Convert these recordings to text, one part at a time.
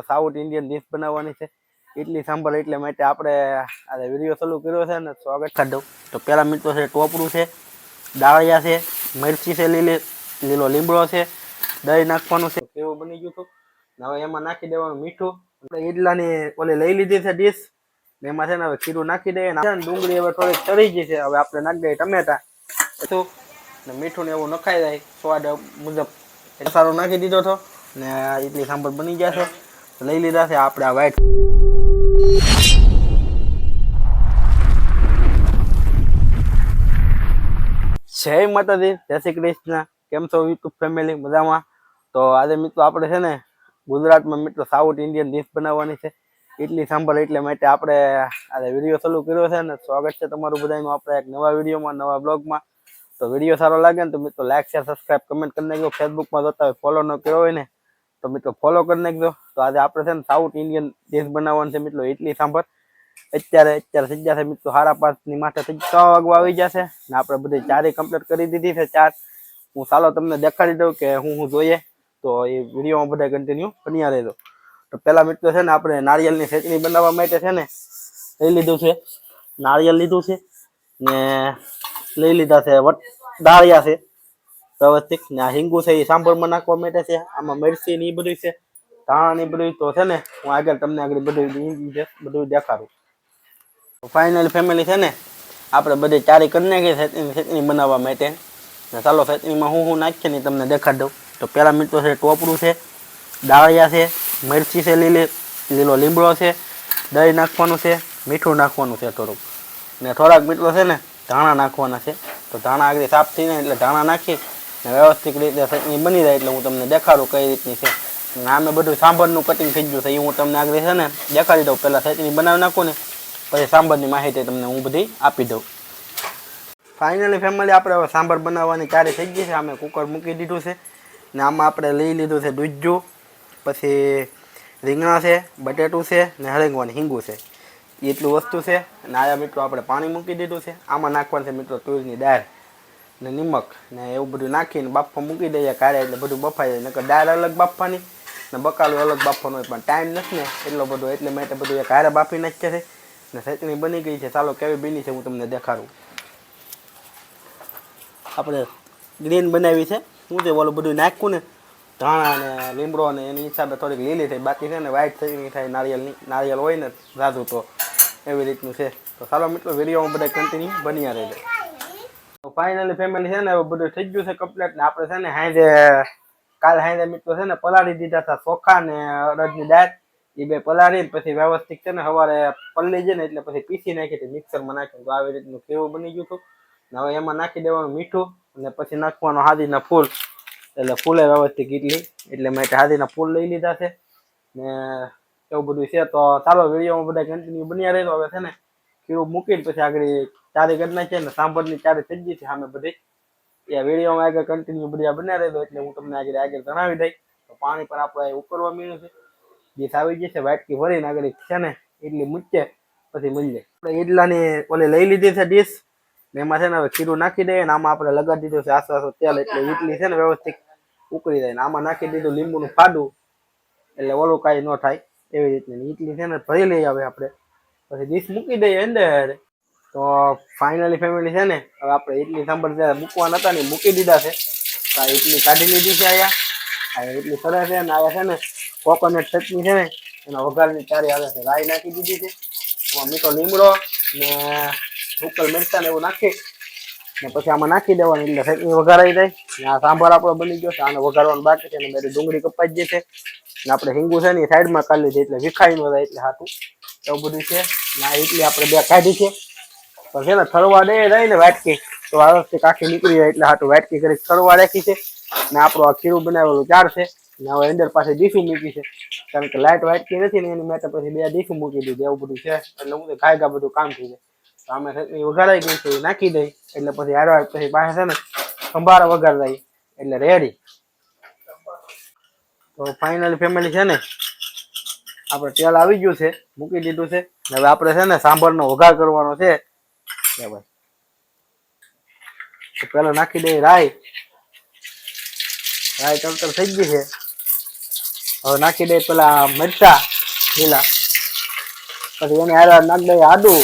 South Indian dish બનાવવાની છે ઇડલી સાંભર, એટલે માટે આપણે આ વિડીયો ચાલુ કર્યો છે ને સ્વાગત કરી દઉં. તો પહેલા મિત્રો છે ટોપરું છે, દાળિયા છે, મિરચી છે, લીલો લીમડો છે, દહીં નાખવાનું છે. કેવું બની ગયું હતું. હવે એમાં નાખી દેવાનું મીઠું. આપણે ઈડલાની ઓલી લઈ લીધી છે ડીશ, એમાં છે ને હવે ખીરું નાખી દઈએ. ડુંગળી હવે થોડીક તળી ગઈ છે, હવે આપણે નાખી દઈએ ટમેટા હતું ને મીઠું ને એવું નખાઈ જાય સ્વાદ મુજબ. મસાલો નાખી દીધો હતો ને ઇડલી સાંભર બની ગયા છે. લઈ લીધા છે આપણે આ વ્હાઈટ. જય માતાજી, જય શ્રી કૃષ્ણ. કેમ છો યુટ્યુબ ફેમિલી? મજામાં? તો આજે મિત્રો આપણે છે ને ગુજરાતમાં મિત્રો સાઉથ ઇન્ડિયન ડિશ બનાવવાની છે ઇડલી સાંભર, એટલે માટે આપણે આજે વિડીયો ચાલુ કર્યો છે ને સ્વાગત છે તમારું બધાનું આપણે એક નવા વિડીયોમાં, નવા બ્લોગમાં. તો વિડીયો સારો લાગે ને તો મિત્રો લાઈક શેર સબસ્ક્રાઈબ કમેન્ટ કરી નાખજો. ફેસબુકમાં જોતા હોય ફોલો ન કર્યો હોય ને તો મિત્રો ફોલો કરી નાખજો. તો આજે આપણે છે ને સાઉથ ઇન્ડિયન ડિશ બનાવવાનું છે મિત્રો ઇડલી સાંભર. અત્યારે થઈ જશે મિત્રો 5:30 માથે 6 વાગવા આવી જશે ને આપણે બધી ચારી કમ્પ્લીટ કરી દીધી છે. ચાર હું ચાલો તમને દેખાડી દઉં કે હું જોઈએ, તો એ વિડીયોમાં બધા કન્ટિન્યુ બન્યા રહેજો. તો પહેલા મિત્રો છે ને આપણે નારિયેળની ચટણી બનાવવા માટે છે ને લઈ લીધું છે, નારિયેળ લીધું છે ને લઈ લીધા છે દાળિયા છે વ્યવસ્થિત ને આ હિંગુ છે એ સાંભળમાં નાખવા માટે છે. આમાં મિરચી ને એ બધું છે, ધાણા ને બધું. તો છે ને હું આગળ તમને આગળ બધું દેખાડું. ફાઇનલી ફેમિલી છે ને આપણે બધી ચારી કરી નાખી ચટણી બનાવવા માટે. ને ચાલો ચટણીમાં હું નાખીએ ને તમને દેખાડી દઉં. તો પહેલા મિત્રો છે ટોપરું છે, દાળિયા છે, મિરચી છે, લીલો લીમડો છે, દહીં નાખવાનું છે, મીઠું નાખવાનું છે થોડુંક ને થોડાક મિત્રો છે ને ધાણા નાખવાના છે. તો ધાણા આગળ સાફ થઈને એટલે ધાણા નાખી ને વ્યવસ્થિત રીતે ચટણી બની જાય એટલે હું તમને દેખાડું કઈ રીતની છે. આમે બધું સાંભરનું કટિંગ થઈ ગયું છે એ હું તમને આગળ છે ને દેખાડી દઉં. પહેલાં ચટણી બનાવી નાખું ને પછી સાંભરની માહિતી તમને હું બધી આપી દઉં. ફાઇનલી ફેમિલી આપણે હવે સાંભર બનાવવાની ચારી થઈ ગઈ છે. અમે કુકર મૂકી દીધું છે ને આમાં આપણે લઈ લીધું છે દૂધજું, પછી રીંગણા છે, બટેટું છે ને હળંગવાની હિંગું છે, એટલું વસ્તુ છે. અને આયા મિત્રો આપણે પાણી મૂકી દીધું છે. આમાં નાખવાનું છે મિત્રો તુરની દાળ ને નિમક ને એવું બધું નાખીને બાફવા મૂકી દઈએ કાઢે એટલે બધું બફાઈ જાય. નકર દાળ અલગ બાફવાની ને બકાલું અલગ બાફવાનું હોય, પણ ટાઈમ નથી ને એટલો બધો, એટલે માટે બધું એક હારે બાફી નાખીએ છે. ને ચટણી બની ગઈ છે. ચાલો કેવી બની છે હું તમને દેખાડું. આપણે ગ્રીન બનાવી છે. શું છે ઓલું બધું નાખ્યું ને ધાણા ને લીમડો ને એની હિસાબે થોડીક લીલી થઈ, બાકી છે ને વ્હાઈટ ચટણી થાય નારિયેળ હોય ને રાધું તો એવી રીતનું છે. તો ચાલો મિત્રો વિડીયોમાં બધા કન્ટિન્યુ બન્યા રહેજો. તો ફાઇનલી ફેમિલી છે ને હવે બધું થઈ ગયું છે કમ્પ્લીટ. ને આપણે છે ને કાલ હાંજે મિત્રો છે ને પલાળી દીધા હતા ચોખા ને અડદની દાળ, એ બે પલાળી પછી વ્યવસ્થિત છે ને સવારે પલળી જાય ને એટલે પછી પીસી નાખી હતી મિક્સરમાં નાખી. તો આવી રીતનું કેવું બની ગયું હતું. હવે એમાં નાખી દેવાનું મીઠું અને પછી નાખવાનું હાદીના ફૂલ, એટલે ફૂલે વ્યવસ્થિત ઇડલી, એટલે મેં હાદીના ફૂલ લઈ લીધા છે ને એવું બધું છે. તો ચાલો વિડીયોમાં બધા કન્ટિન્યુ બન્યા રહેજો. હવે છે ને ખીરું મૂકીને પછી આગળ ચારી કરી નાખીએ ને સાંભરની ચારી થઈ ગઈ છે સામે બધી. એ વિડીયોમાં આગળ કન્ટિન્યુ બધા બન્યા રહેજો એટલે હું તમને આગળ જણાવી દઈ. તો પાણી પણ આપણે ઉકળવા મળ્યું છે, ડીશ આવી ગઈ છે, વાટકી ભરીને આગળ છે ને ઇડલી મૂકીએ પછી મળીએ. આપણે ઈડલાની ઓલી લઈ લીધી છે ડીશ ને એમાં છે ને હવે ખીરું નાખી દઈએ ને આમાં આપણે લગાડી દીધું છે આસો તેલ, એટલે ઇડલી છે ને વ્યવસ્થિત ઉકળી જાય. ને આમાં નાખી દીધું લીંબુનું ફાડું એટલે ઓલું કાંઈ ન થાય એવી રીતની ઇડલી છે ને ભરી લઈ આવે આપણે, પછી ડીશ મૂકી દઈએ અંદર. તો ફાઇનલી ફેમિલી છે ને હવે આપણે ઇડલી સાંભર જ્યારે મૂકવાના હતા ને મૂકી દીધા છે. તો આ ઇડલી કાઢી લીધી છે. અહીંયા ઇડલી સરસ છે ને આયા છે ને કોકોનટ ચટણી છે ને એના વઘારની ચારી આવે છે, રાઈ નાખી દીધી છે, એમાં મીઠો લીમડો ને ઉકલ મરચાં ને એવું નાખી ને પછી આમાં નાખી દેવાની એટલે ચટણી વઘારાઈ જાય. ને આ સાંભાર આપણો બની ગયો છે, આને વઘારવાનું બાકી છે ને બધી ડુંગળી કપાઈ ગઈ છે ને આપણે હિંગુ છે ને સાઈડમાં કાઢી લીધી એટલે વિખાઈ ન જાય એટલે હાથું એવું બધું છે. ને આ ઇડલી આપણે બે કાઢી છે પણ છે ને થરવા દે જાય ને વાટકી તો વ્યવસ્થિત આખી નીકળી જાય એટલે હાથું વાટકી કરી થરવા રાખી છે. ને આપણું આ ખીરું બનાવેલું ચાર છે ને હવે અંદર પાસે ડીશું મૂકી છે, કારણ કે લાઇટ વાટકી નથી ને એની માટે પછી બે ડીશું મૂકી દીધી. એવું બધું છે એટલે હું ખાયગા બધું કામ થઈ જાય. તો અમે ચટણી વઘારાઈ ગઈ છે એ નાખી દઈ એટલે પછી હારવાર પછી પાસે છે ને સંભારા વઘાર જાય એટલે રેડી. તો ફાઇનલી ફેમિલી છે ને આપણે તેલ આવી ગયું છે, મૂકી દીધું છે. હવે આપણે છે ને સાંભરનો વઘાર કરવાનો છે. ભાઈ તો પેલા નાખી દઈએ રાઈ તરતર થઈ ગઈ છે. હવે નાખી દઈએ પેલા મરચા લીલા, પછી એને હારે નાખી દઈએ આદુ,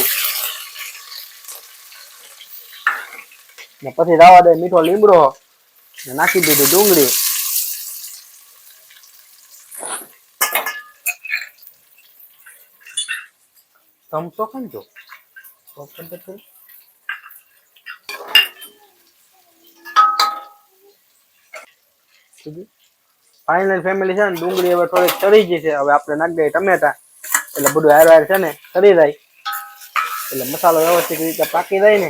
ને પછી રાવા દઈએ મીઠો લીમડો, ને નાખી દીધી ડુંગળી. ચમચો ખંજો ફાઇનલ ફેમિલી છે ને, ડુંગળી હવે થોડીક ચડી ગઈ છે. હવે આપણે નાખી દઈએ ટમેટા, એટલે બધું હાર છે ને ચડી જાય, એટલે મસાલો વ્યવસ્થિત રીતે પાકી જાય ને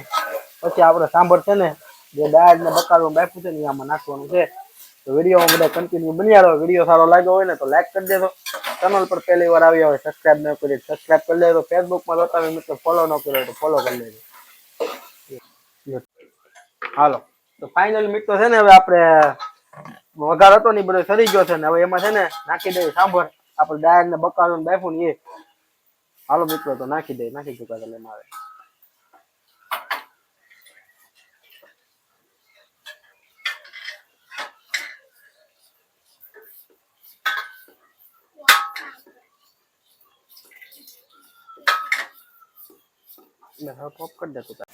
પછી આપણે સાંભળ છે ને જે દાળ ને બકાલું બાફું છે ને આમાં નાખવાનું છે. તો વિડીયોમાં બધા કન્ટિન્યુ બન્યા રહો. વિડીયો સારો લાગ્યો હોય ને તો લાઈક કરી દેજો. ચેનલ પર પહેલી વાર આવ્યા હોય સબસ્ક્રાઇબ ન કરી સબસ્ક્રાઇબ કરી લેજો. ફેસબુકમાં જોતા હોય મિત્રો ફોલો ન કર્યો તો ફોલો કરી લેજો. હાલો તો ફાઇનલ મિત્રો છે ને હવે આપણે વઘાર હતો ને બધો સરી ગયો છે ને હવે એમાં છે ને નાખી દઈએ સાંભળ આપણે દાળ ને બકાલું બાફું ને એ. હાલો મિત્રો તો નાખી દઈએ, નાખી ચૂકા એટલે મારે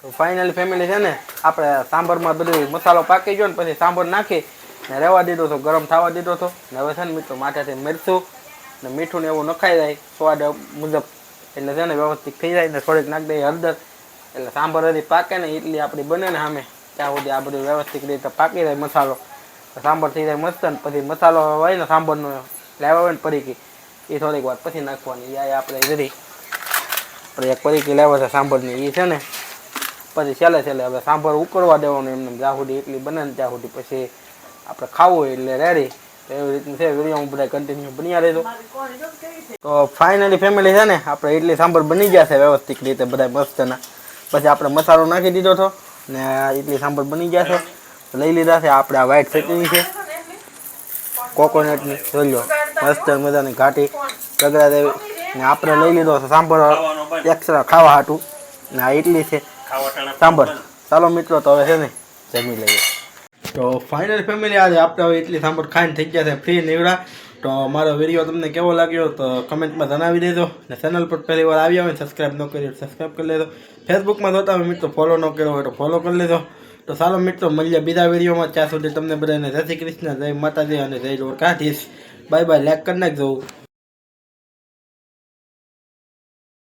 તો ફાઇનલી ફેમિલી છે ને આપણે સાંભરમાં બધું મસાલો પાકી ગયો ને પછી સાંભર નાખી ને રહેવા દીધો હતો, ગરમ થવા દીધો હતો. ને હવે છે ને મિત્રો માથેથી મરચું ને મીઠું ને એવું નખાઈ જાય સ્વાદ મુજબ, એટલે છે ને વ્યવસ્થિત થઈ જાય. ને થોડીક નાખી દઈએ હળદર, એટલે સાંભર હજી પાકે ને ઇડલી આપણી બને ને સામે ત્યાં સુધી આ બધું વ્યવસ્થિત રીતે પાકી જાય મસાલો, સાંભર થઈ જાય મસ્ત. ને પછી મસાલો હોય ને સાંભરનો લાવ્યા હોય ને પરીકી એ થોડીક વાર પછી નાખવાની. એ આપણે જરી આપણે એક પરીકી લાવ્યા છે સાંભરની એ છે ને પછી છેલ્લે હવે સાંભર ઉકળવા દેવાનું એમને જ્યાં સુધી ઇડલી બને ને ત્યાં સુધી, પછી આપણે ખાવું હોય એટલે રેડી. તો એવી રીતનું છે. વિડીયોમાં બધા કન્ટિન્યુ બન્યા રહેજો. તો ફાઇનલી ફેમિલી છે ને આપણે ઇડલી સાંભર બની ગયા છે વ્યવસ્થિત રીતે બધા મસ્તના. પછી આપણે મસાલો નાખી દીધો હતો ને ઇડલી સાંભર બની ગયા છે. લઈ લીધા છે આપણે આ વ્હાઈટ ચટણી છે કોકોનટની, જોઈ લો મસ્ત મજાની ઘાટી ગગડા દેવી. ને આપણે લઈ લીધો છે સાંભર એક્સ્ટ્રા ખાવા હાટું, ને આ ઇડલી છે સાંભર. ચાલો મિત્રો તો હવે છે ને જમી લઈએ. તો ફાઇનલ ફેમિલી આજે આપણે હવે ઇડલી સાંભર ખાઈને થઈ ગયા છે ફ્રી નીવડા. તો મારો વિડીયો તમને કેવો લાગ્યો તો કમેન્ટમાં જણાવી દેજો. ને ચેનલ પર પહેલી વાર આવ્યા હોય સબસ્ક્રાઈબ ન કરી સબસ્ક્રાઈબ કરી લેજો. ફેસબુકમાં જોતા હોય મિત્રો ફોલો ન કર્યો હોય તો ફોલો કરી લેજો. તો ચાલો મિત્રો મળીએ બીજા વિડીયોમાં. ત્યાં સુધી તમને બધાને જય શ્રી કૃષ્ણ, જય માતાજી અને જય દ્વારકાધીશ. Bye bye. લાઈક કરી નાખજો.